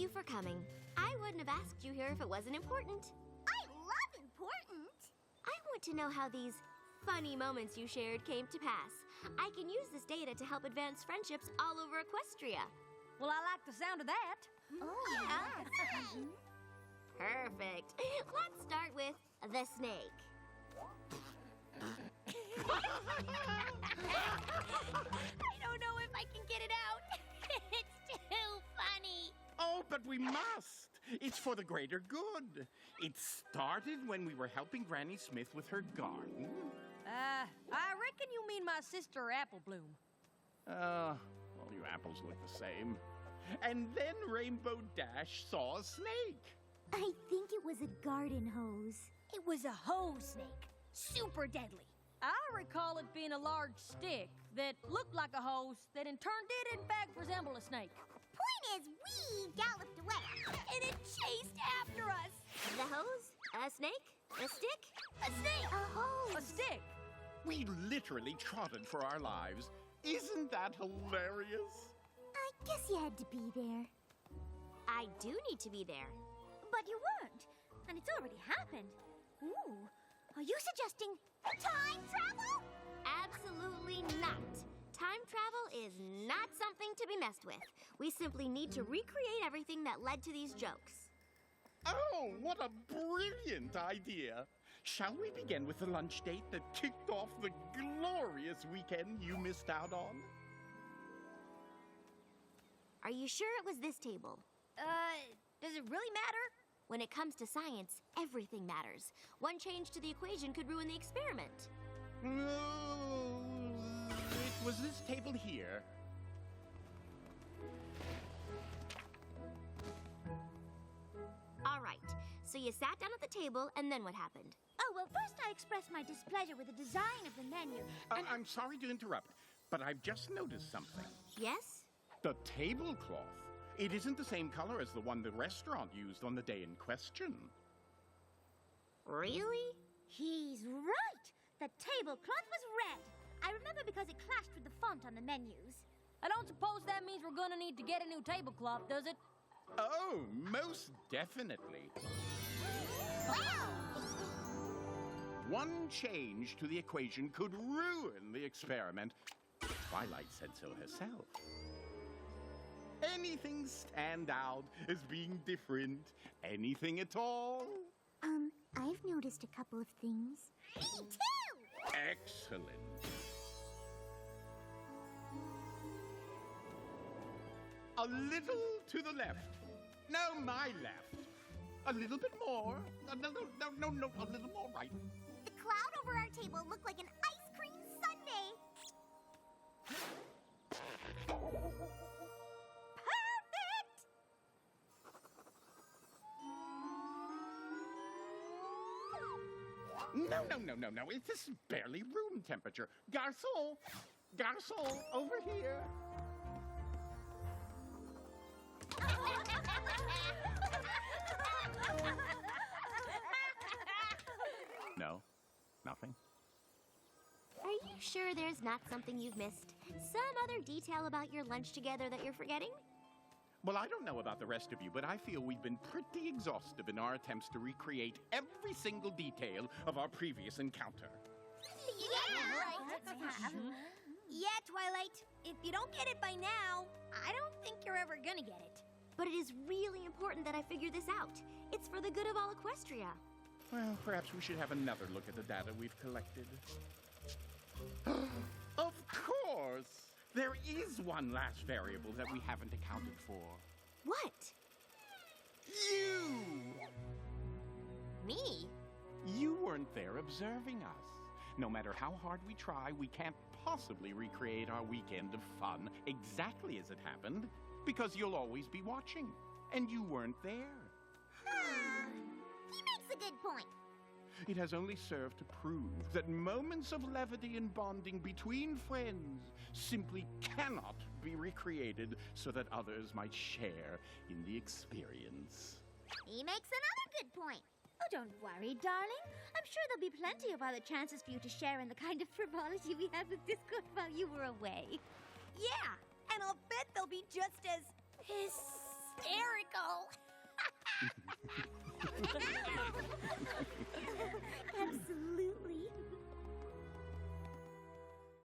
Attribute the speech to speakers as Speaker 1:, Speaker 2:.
Speaker 1: you for coming. I wouldn't have asked you here if it wasn't important.
Speaker 2: I love important.
Speaker 1: I want to know how these funny moments you shared came to pass. I can use this data to help advance friendships all over Equestria.
Speaker 3: Well, I like the sound of that.
Speaker 2: Oh, yeah.
Speaker 1: Perfect. Let's start with the snake. I don't know if I can get it out. It's too funny.
Speaker 4: Oh, but we must. It's for the greater good. It started when we were helping Granny Smith with her garden.
Speaker 3: I reckon you mean my sister Apple Bloom.
Speaker 4: All you apples look the same. And then Rainbow Dash saw a snake.
Speaker 2: I think it was a garden hose.
Speaker 3: It was a hose snake. Super deadly. I recall it being a large stick that looked like a hose that in turn did in fact resemble a snake.
Speaker 2: Point is, we galloped away, and it chased after us.
Speaker 1: The hose? A snake? A stick?
Speaker 2: A snake! A hose!
Speaker 3: A stick!
Speaker 4: We literally trotted for our lives. Isn't that hilarious?
Speaker 2: I guess you had to be there.
Speaker 1: I do need to be there.
Speaker 2: But you weren't, and it's already happened. Ooh, are you suggesting time travel?
Speaker 1: Absolutely not. Time travel is not something to be messed with. We simply need to recreate everything that led to these jokes.
Speaker 4: Oh, what a brilliant idea. Shall we begin with the lunch date that kicked off the glorious weekend you missed out on?
Speaker 1: Are you sure it was this table?
Speaker 3: Does it really matter?
Speaker 1: When it comes to science, everything matters. One change to the equation could ruin the experiment.
Speaker 4: No, it was this table here.
Speaker 1: All right, so you sat down at the table, and then what happened?
Speaker 2: Oh, well, first I expressed my displeasure with the design of the menu.
Speaker 4: I'm sorry to interrupt, but I've just noticed something.
Speaker 1: Yes?
Speaker 4: The tablecloth. It isn't the same color as the one the restaurant used on the day in question.
Speaker 1: Really?
Speaker 2: He's right. The tablecloth was red. I remember because it clashed with the font on the menus.
Speaker 3: I don't suppose that means we're gonna need to get a new tablecloth, does it?
Speaker 4: Oh, most definitely. One change to the equation could ruin the experiment. Twilight said so herself. Anything stand out as being different? Anything at all?
Speaker 2: I've noticed a couple of things. Me too!
Speaker 4: Excellent. A little to the left. No, my left. A little bit more. No, a little more right.
Speaker 2: The cloud over our table looked like an ice cream sundae. Perfect!
Speaker 4: No. This is barely room temperature. Garçon, over here. No, nothing.
Speaker 1: Are you sure there's not something you've missed? Some other detail about your lunch together that you're forgetting?
Speaker 4: Well, I don't know about the rest of you, but I feel we've been pretty exhaustive in our attempts to recreate every single detail of our previous encounter.
Speaker 2: Yeah, Twilight. If you don't get it by now, I don't think you're ever gonna get it.
Speaker 1: But it is really important that I figure this out. It's for the good of all Equestria.
Speaker 4: Well, perhaps we should have another look at the data we've collected. Of course! There is one last variable that we haven't accounted for.
Speaker 1: What?
Speaker 4: You!
Speaker 1: Me?
Speaker 4: You weren't there observing us. No matter how hard we try, we can't possibly recreate our weekend of fun exactly as it happened, because you'll always be watching, and you weren't there.
Speaker 2: He makes a good point.
Speaker 4: It has only served to prove that moments of levity and bonding between friends simply cannot be recreated so that others might share in the experience.
Speaker 2: He makes another good point. Oh, don't worry, darling. I'm sure there'll be plenty of other chances for you to share in the kind of frivolity we had with Discord while you were away.
Speaker 3: Yeah, and I'll bet they'll be just as